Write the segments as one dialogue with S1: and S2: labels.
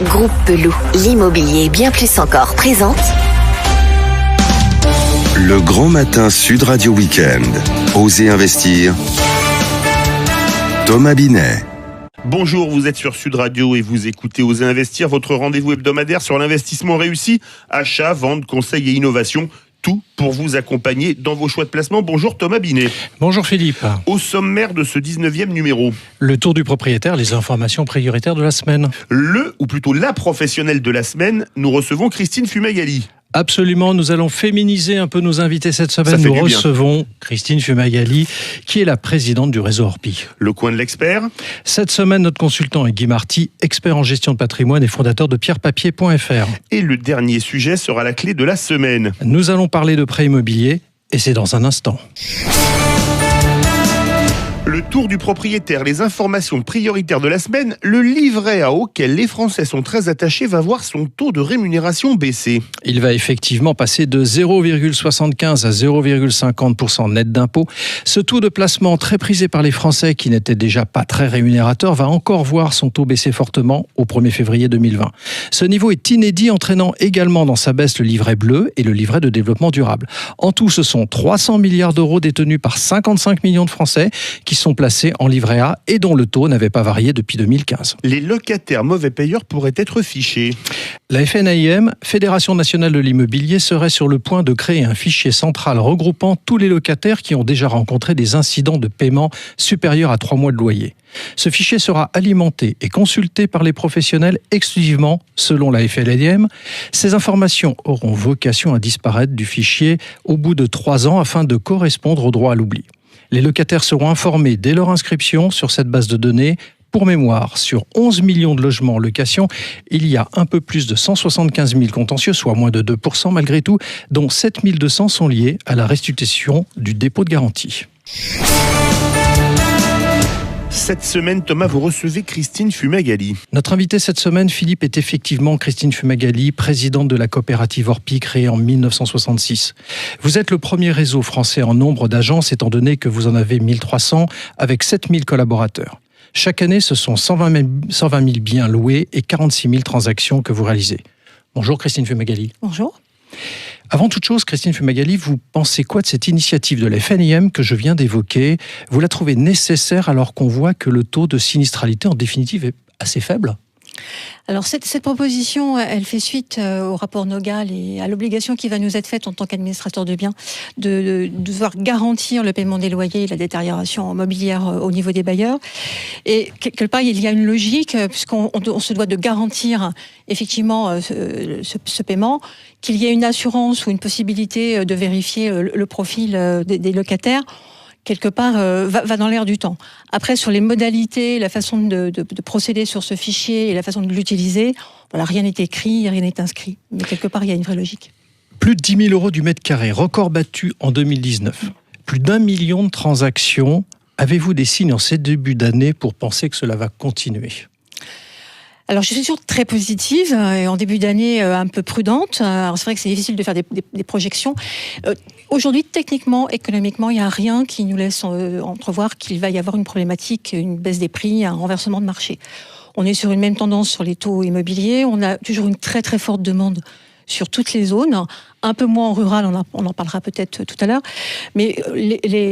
S1: Groupe Pelou, l'immobilier bien plus encore présente
S2: Le Grand Matin Sud Radio Week-end. Osez investir. Thomas Binet.
S3: Bonjour, vous êtes sur Sud Radio et vous écoutez Osez investir, votre rendez-vous hebdomadaire sur l'investissement réussi, achat, vente, conseil et innovation. Tout pour vous accompagner dans vos choix de placement. Bonjour Thomas Binet.
S4: Bonjour Philippe.
S3: Au sommaire de ce 19e numéro.
S4: Le tour du propriétaire, les informations prioritaires de la semaine.
S3: Ou plutôt la professionnelle de la semaine, nous recevons Christine Fumagalli.
S4: Absolument, nous allons féminiser un peu nos invités cette semaine. Nous recevons Christine Fumagalli, qui est la présidente du réseau Orpi.
S3: Le coin de l'expert.
S4: Cette semaine, notre consultant est Guy Marty, expert en gestion de patrimoine et fondateur de pierrepapier.fr.
S3: Et le dernier sujet sera la clé de la semaine.
S4: Nous allons parler de prêt immobilier, et c'est dans un instant.
S3: Le tour du propriétaire, les informations prioritaires de la semaine, le livret A auquel les Français sont très attachés va voir son taux de rémunération baisser.
S4: Il va effectivement passer de 0,75 à 0,50% net d'impôt. Ce taux de placement très prisé par les Français, qui n'était déjà pas très rémunérateur, va encore voir son taux baisser fortement au 1er février 2020. Ce niveau est inédit, entraînant également dans sa baisse le livret bleu et le livret de développement durable. En tout, ce sont 300 milliards d'euros détenus par 55 millions de Français qui sont placés en livret A et dont le taux n'avait pas varié depuis 2015.
S3: Les locataires mauvais payeurs pourraient être fichés.
S4: La FNAIM, Fédération nationale de l'immobilier, serait sur le point de créer un fichier central regroupant tous les locataires qui ont déjà rencontré des incidents de paiement supérieurs à 3 mois de loyer. Ce fichier sera alimenté et consulté par les professionnels exclusivement selon la FNAIM. Ces informations auront vocation à disparaître du fichier au bout de 3 ans afin de correspondre au droit à l'oubli. Les locataires seront informés dès leur inscription sur cette base de données. Pour mémoire, sur 11 millions de logements en location, il y a un peu plus de 175 000 contentieux, soit moins de 2% malgré tout, dont 7 200 sont liés à la restitution du dépôt de garantie.
S3: Cette semaine, Thomas, vous recevez Christine Fumagalli.
S4: Notre invitée cette semaine, Philippe, est effectivement Christine Fumagalli, présidente de la coopérative Orpi, créée en 1966. Vous êtes le premier réseau français en nombre d'agences, étant donné que vous en avez 1300, avec 7000 collaborateurs. Chaque année, ce sont 120 000 biens loués et 46 000 transactions que vous réalisez. Bonjour Christine Fumagalli.
S5: Bonjour.
S4: Avant toute chose, Christine Fumagalli, vous pensez quoi de cette initiative de la FNAIM que je viens d'évoquer ? Vous la trouvez nécessaire alors qu'on voit que le taux de sinistralité en définitive est assez faible ?
S5: Alors cette proposition, elle fait suite au rapport Nogal et à l'obligation qui va nous être faite en tant qu'administrateur de biens de devoir garantir le paiement des loyers et la détérioration immobilière au niveau des bailleurs. Et quelque part, il y a une logique puisqu'on se doit de garantir effectivement ce paiement, qu'il y ait une assurance ou une possibilité de vérifier le profil des locataires. Quelque part, va dans l'air du temps. Après, sur les modalités, la façon de procéder sur ce fichier et la façon de l'utiliser, voilà, rien n'est écrit, rien n'est inscrit. Mais quelque part, il y a une vraie logique.
S4: Plus de 10 000 euros du mètre carré, record battu en 2019. Plus d'1 million de transactions. Avez-vous des signes en ces débuts d'année pour penser que cela va continuer ?
S5: Alors, je suis toujours très positive et en début d'année un peu prudente. Alors, c'est vrai que c'est difficile de faire des projections. Aujourd'hui, techniquement, économiquement, il n'y a rien qui nous laisse entrevoir qu'il va y avoir une problématique, une baisse des prix, un renversement de marché. On est sur une même tendance sur les taux immobiliers. On a toujours une très très forte demande sur toutes les zones, un peu moins en rural, on en parlera peut-être tout à l'heure. Mais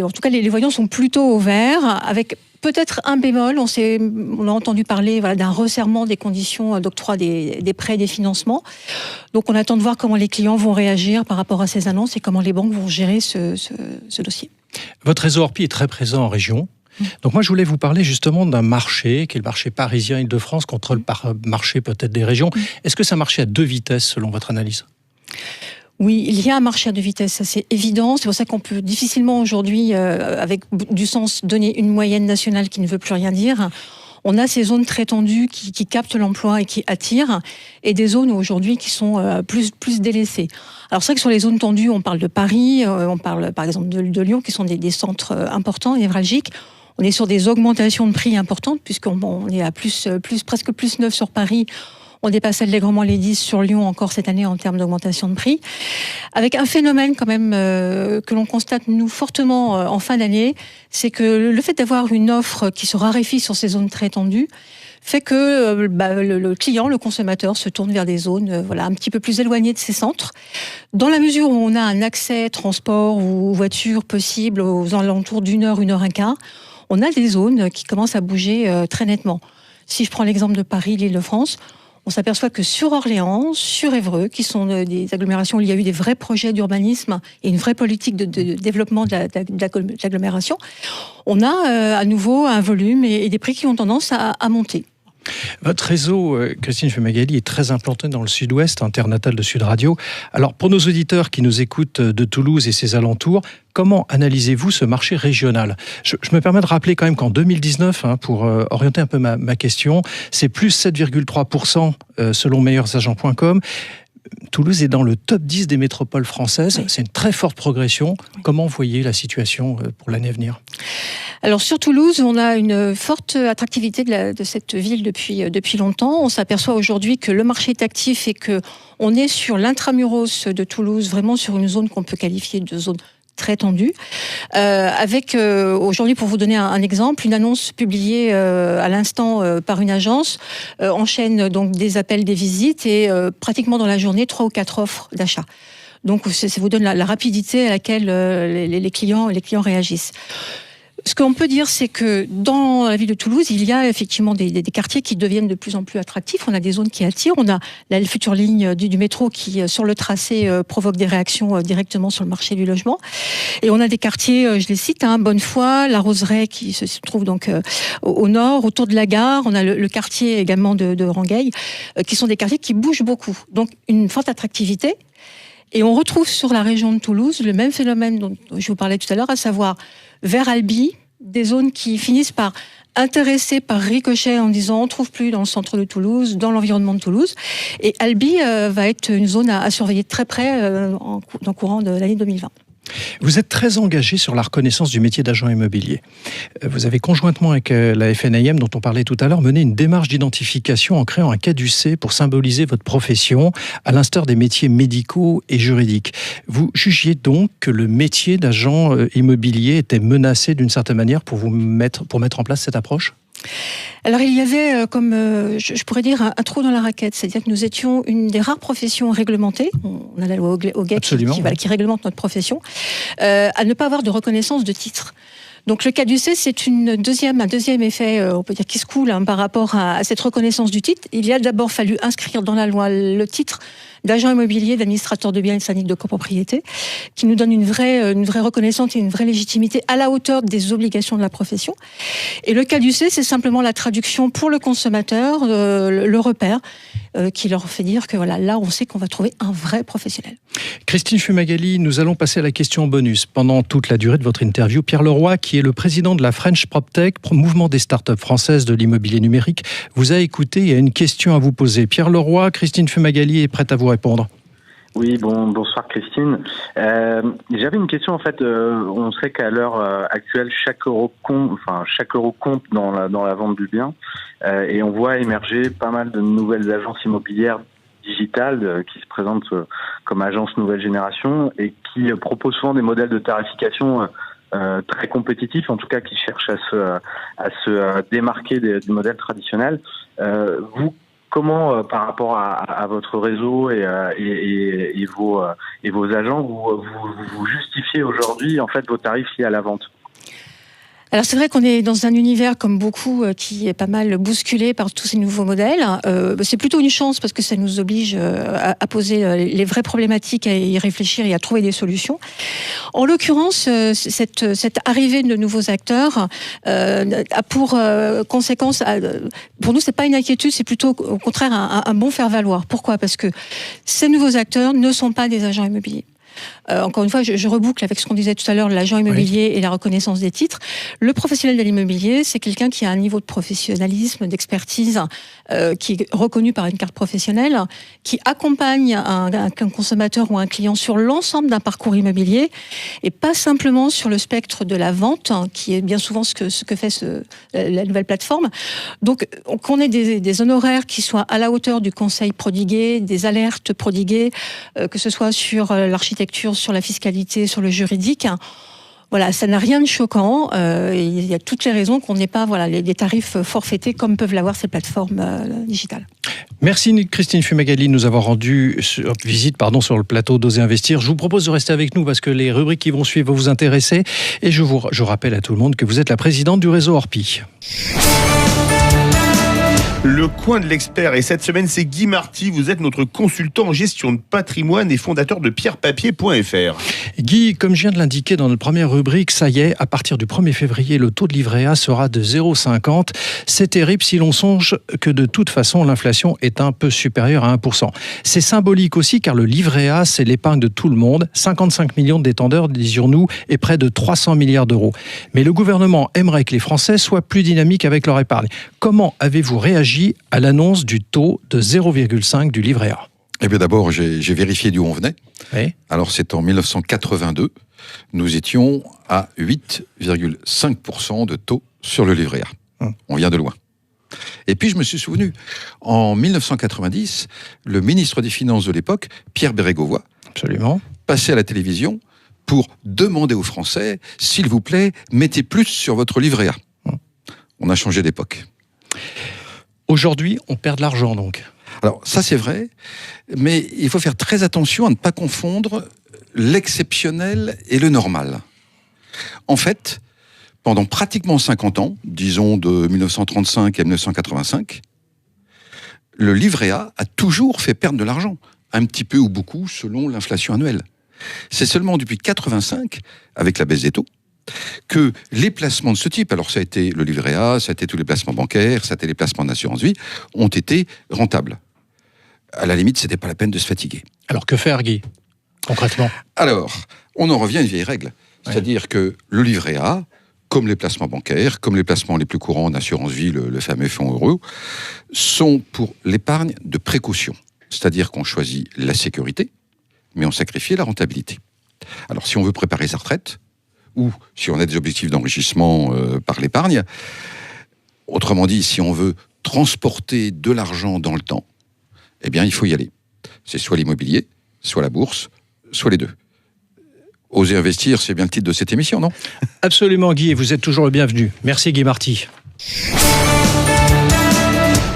S5: en tout cas, les voyants sont plutôt au vert, avec peut-être un bémol. On a entendu parler d'un resserrement des conditions d'octroi des prêts, des financements. Donc on attend de voir comment les clients vont réagir par rapport à ces annonces et comment les banques vont gérer ce dossier.
S4: Votre réseau Orpi est très présent en région. Donc moi, je voulais vous parler justement d'un marché, qui est le marché parisien Île-de-France, contre le marché peut-être des régions. Est-ce que c'est un marché à 2 vitesses, selon votre analyse ?
S5: Oui, il y a un marché à 2 vitesses, ça c'est évident. C'est pour ça qu'on peut difficilement aujourd'hui, avec du sens, donner une moyenne nationale qui ne veut plus rien dire. On a ces zones très tendues qui captent l'emploi et qui attirent, et des zones aujourd'hui qui sont plus délaissées. Alors c'est vrai que sur les zones tendues, on parle de Paris, on parle par exemple de Lyon, qui sont des centres importants, névralgiques. On est sur des augmentations de prix importantes, puisqu'on est à presque plus 9 sur Paris. On dépasse allègrement les 10 sur Lyon encore cette année en termes d'augmentation de prix. Avec un phénomène quand même que l'on constate nous fortement en fin d'année, c'est que le fait d'avoir une offre qui se raréfie sur ces zones très tendues fait que le client, le consommateur se tourne vers des zones un petit peu plus éloignées de ces centres. Dans la mesure où on a un accès transport ou voiture possible aux alentours d'1 heure, 1 heure et quart, on a des zones qui commencent à bouger très nettement. Si je prends l'exemple de Paris, l'Île-de-France, on s'aperçoit que sur Orléans, sur Évreux, qui sont des agglomérations où il y a eu des vrais projets d'urbanisme et une vraie politique de développement de l'agglomération, on a à nouveau un volume et des prix qui ont tendance à monter.
S4: Votre réseau, Christine Fumagalli, est très implanté dans le sud-ouest, terre natale de Sud Radio. Alors, pour nos auditeurs qui nous écoutent de Toulouse et ses alentours, comment analysez-vous ce marché régional ? Je me permets de rappeler quand même qu'en 2019, pour orienter un peu ma question, c'est plus 7,3% selon meilleursagents.com. Toulouse est dans le top 10 des métropoles françaises. Oui. C'est une très forte progression. Oui. Comment voyez la situation pour l'année à venir ?
S5: Alors sur Toulouse, on a une forte attractivité de cette ville depuis longtemps. On s'aperçoit aujourd'hui que le marché est actif et qu'on est sur l'intramuros de Toulouse, vraiment sur une zone qu'on peut qualifier de zone très tendue. Avec aujourd'hui, pour vous donner un exemple, une annonce publiée à l'instant par une agence enchaîne donc des appels, des visites et pratiquement dans la journée 3 ou 4 offres d'achat. Donc ça vous donne la rapidité à laquelle les clients réagissent. Ce qu'on peut dire, c'est que dans la ville de Toulouse, il y a effectivement des quartiers qui deviennent de plus en plus attractifs. On a des zones qui attirent. On a la future ligne du métro qui, sur le tracé, provoque des réactions directement sur le marché du logement. Et on a des quartiers, je les cite, Bonnefoy, La Roseraie, qui se trouve donc au nord, autour de la gare. On a le quartier également de Rangueil, qui sont des quartiers qui bougent beaucoup. Donc une forte attractivité. Et on retrouve sur la région de Toulouse le même phénomène dont je vous parlais tout à l'heure, à savoir vers Albi, des zones qui finissent par intéresser par ricochet en disant on ne trouve plus dans le centre de Toulouse, dans l'environnement de Toulouse. Et Albi va être une zone à surveiller de très près dans le courant de l'année 2020.
S4: Vous êtes très engagé sur la reconnaissance du métier d'agent immobilier. Vous avez conjointement avec la FNAIM, dont on parlait tout à l'heure, mené une démarche d'identification en créant un caducée pour symboliser votre profession, à l'instar des métiers médicaux et juridiques. Vous jugiez donc que le métier d'agent immobilier était menacé d'une certaine manière pour mettre en place cette approche ?
S5: Alors il y avait, comme je pourrais dire, un trou dans la raquette, c'est-à-dire que nous étions une des rares professions réglementées, on a la loi Hoguet qui réglemente notre profession, à ne pas avoir de reconnaissance de titre. Donc le caducée, c'est un deuxième effet, on peut dire, qui se coule par rapport à cette reconnaissance du titre. Il y a d'abord fallu inscrire dans la loi le titre d'agent immobilier, d'administrateur de biens et de syndic de copropriété, qui nous donne une vraie reconnaissance et une vraie légitimité à la hauteur des obligations de la profession. Et le caducée, c'est simplement la traduction pour le consommateur, le repère, qui leur fait dire que voilà, là, on sait qu'on va trouver un vrai professionnel.
S4: Christine Fumagalli, nous allons passer à la question bonus. Pendant toute la durée de votre interview, Pierre Leroy, qui est le président de la French PropTech, mouvement des startups françaises de l'immobilier numérique, vous a écouté et a une question à vous poser. Pierre Leroy, Christine Fumagalli est prête à vous répondre.
S6: Oui, bonsoir Christine. J'avais une question en fait. On sait qu'à l'heure actuelle, chaque euro compte dans la vente du bien, et on voit émerger pas mal de nouvelles agences immobilières digitales qui se présentent comme agences nouvelle génération et qui proposent souvent des modèles de tarification très compétitifs, en tout cas qui cherchent à se démarquer du modèle traditionnel. Vous, comment, par rapport à votre réseau et vos agents, vous justifiez aujourd'hui en fait vos tarifs liés à la vente ?
S5: Alors c'est vrai qu'on est dans un univers comme beaucoup qui est pas mal bousculé par tous ces nouveaux modèles. C'est plutôt une chance parce que ça nous oblige à poser les vraies problématiques, à y réfléchir et à trouver des solutions. En l'occurrence, cette arrivée de nouveaux acteurs a pour conséquence, pour nous c'est pas une inquiétude, c'est plutôt au contraire un bon faire-valoir. Pourquoi ? Parce que ces nouveaux acteurs ne sont pas des agents immobiliers. Encore une fois, je reboucle avec ce qu'on disait tout à l'heure, l'agent immobilier et la reconnaissance des titres. Le professionnel de l'immobilier, c'est quelqu'un qui a un niveau de professionnalisme, d'expertise qui est reconnu par une carte professionnelle, qui accompagne un consommateur ou un client sur l'ensemble d'un parcours immobilier et pas simplement sur le spectre de la vente, qui est bien souvent ce que fait la nouvelle plateforme. Donc, qu'on ait des honoraires qui soient à la hauteur du conseil prodigué, des alertes prodiguées, que ce soit sur l'architecture, sur la fiscalité, sur le juridique. Voilà, ça n'a rien de choquant. Il y a toutes les raisons qu'on n'ait pas les tarifs forfaités comme peuvent l'avoir ces plateformes digitales.
S4: Merci Christine Fumagalli de nous avoir rendu visite sur le plateau d'Oser Investir. Je vous propose de rester avec nous parce que les rubriques qui vont suivre vont vous intéresser. Et je rappelle à tout le monde que vous êtes la présidente du réseau Orpi.
S3: Le coin de l'expert, et cette semaine c'est Guy Marty, vous êtes notre consultant en gestion de patrimoine et fondateur de pierrepapier.fr.
S4: Guy, comme je viens de l'indiquer dans notre première rubrique, ça y est, à partir du 1er février, le taux de livret A sera de 0,50. C'est terrible si l'on songe que de toute façon l'inflation est un peu supérieure à 1%. C'est symbolique aussi car le livret A, c'est l'épargne de tout le monde, 55 millions de détenteurs, disions-nous, et près de 300 milliards d'euros. Mais le gouvernement aimerait que les Français soient plus dynamiques avec leur épargne. Comment avez-vous réagi à l'annonce du taux de 0,5 du livret A?
S7: Eh bien d'abord, j'ai vérifié d'où on venait.
S4: Oui.
S7: Alors c'est en 1982, nous étions à 8,5% de taux sur le livret A. On vient de loin. Et puis je me suis souvenu, en 1990, le ministre des Finances de l'époque, Pierre Bérégovoy,
S4: Absolument.
S7: passait à la télévision pour demander aux Français, s'il vous plaît, mettez plus sur votre livret A. On a changé d'époque.
S4: Aujourd'hui, on perd de l'argent donc.
S7: Alors ça c'est vrai, mais il faut faire très attention à ne pas confondre l'exceptionnel et le normal. En fait, pendant pratiquement 50 ans, disons de 1935 à 1985, le livret A a toujours fait perdre de l'argent, un petit peu ou beaucoup selon l'inflation annuelle. C'est seulement depuis 1985, avec la baisse des taux, que les placements de ce type, alors ça a été le livret A, ça a été tous les placements bancaires, ça a été les placements d'assurance vie, ont été rentables. À la limite, c'était pas la peine de se fatiguer.
S4: Alors que faire, Guy, concrètement?
S7: Alors, on en revient à une vieille règle. C'est-à-dire que le livret A, comme les placements bancaires, comme les placements les plus courants en assurance vie, le fameux fonds euro, sont pour l'épargne de précaution. C'est-à-dire qu'on choisit la sécurité, mais on sacrifie la rentabilité. Alors, si on veut préparer sa retraite, ou si on a des objectifs d'enrichissement par l'épargne, autrement dit, si on veut transporter de l'argent dans le temps, eh bien, il faut y aller. C'est soit l'immobilier, soit la bourse, soit les deux. Oser investir, c'est bien le titre de cette émission, non?
S4: Absolument, Guy, et vous êtes toujours le bienvenu. Merci, Guy Marty.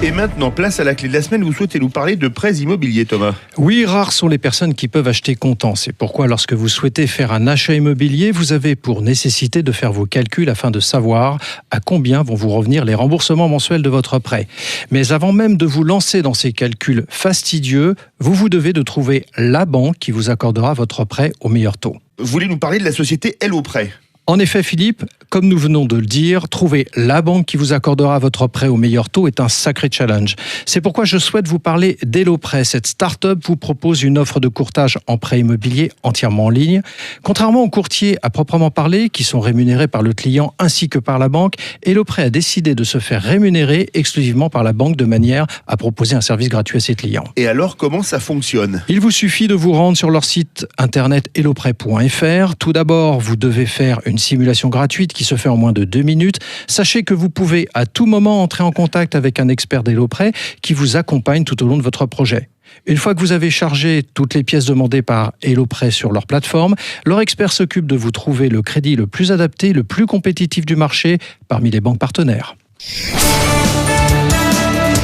S3: Et maintenant, place à la clé de la semaine. Vous souhaitez nous parler de prêts immobiliers, Thomas?
S4: Oui, rares sont les personnes qui peuvent acheter comptant. C'est pourquoi, lorsque vous souhaitez faire un achat immobilier, vous avez pour nécessité de faire vos calculs afin de savoir à combien vont vous revenir les remboursements mensuels de votre prêt. Mais avant même de vous lancer dans ces calculs fastidieux, vous devez de trouver la banque qui vous accordera votre prêt au meilleur taux.
S3: Vous voulez nous parler de la société Hello Prêt?
S4: En effet, Philippe, comme nous venons de le dire, trouver la banque qui vous accordera votre prêt au meilleur taux est un sacré challenge. C'est pourquoi je souhaite vous parler d'Hello Prêt. Cette start-up vous propose une offre de courtage en prêt immobilier entièrement en ligne. Contrairement aux courtiers à proprement parler, qui sont rémunérés par le client ainsi que par la banque, Hello Prêt a décidé de se faire rémunérer exclusivement par la banque de manière à proposer un service gratuit à ses clients.
S3: Et alors, comment ça fonctionne?
S4: Il vous suffit de vous rendre sur leur site internet helloprêt.fr. Tout d'abord, vous devez faire une simulation gratuite qui se fait en moins de 2 minutes. Sachez que vous pouvez à tout moment entrer en contact avec un expert d'Hello Prêt qui vous accompagne tout au long de votre projet. Une fois que vous avez chargé toutes les pièces demandées par Hello Prêt sur leur plateforme, leur expert s'occupe de vous trouver le crédit le plus adapté, le plus compétitif du marché parmi les banques partenaires.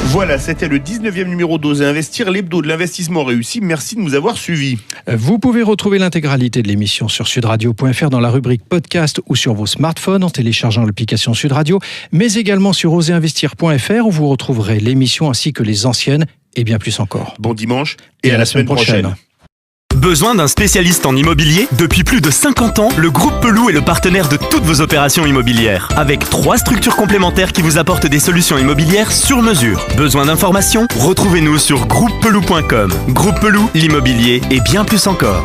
S3: Voilà, c'était le 19e numéro d'Oser Investir, l'hebdo de l'investissement réussi. Merci de nous avoir suivis.
S4: Vous pouvez retrouver l'intégralité de l'émission sur sudradio.fr dans la rubrique podcast ou sur vos smartphones en téléchargeant l'application Sud Radio, mais également sur oserinvestir.fr où vous retrouverez l'émission ainsi que les anciennes et bien plus encore.
S3: Bon dimanche et à la semaine prochaine.
S8: Besoin d'un spécialiste en immobilier? Depuis plus de 50 ans, le groupe Pelou est le partenaire de toutes vos opérations immobilières. Avec 3 structures complémentaires qui vous apportent des solutions immobilières sur mesure. Besoin d'informations? Retrouvez-nous sur groupepelou.com. Groupe Pelou, l'immobilier et bien plus encore.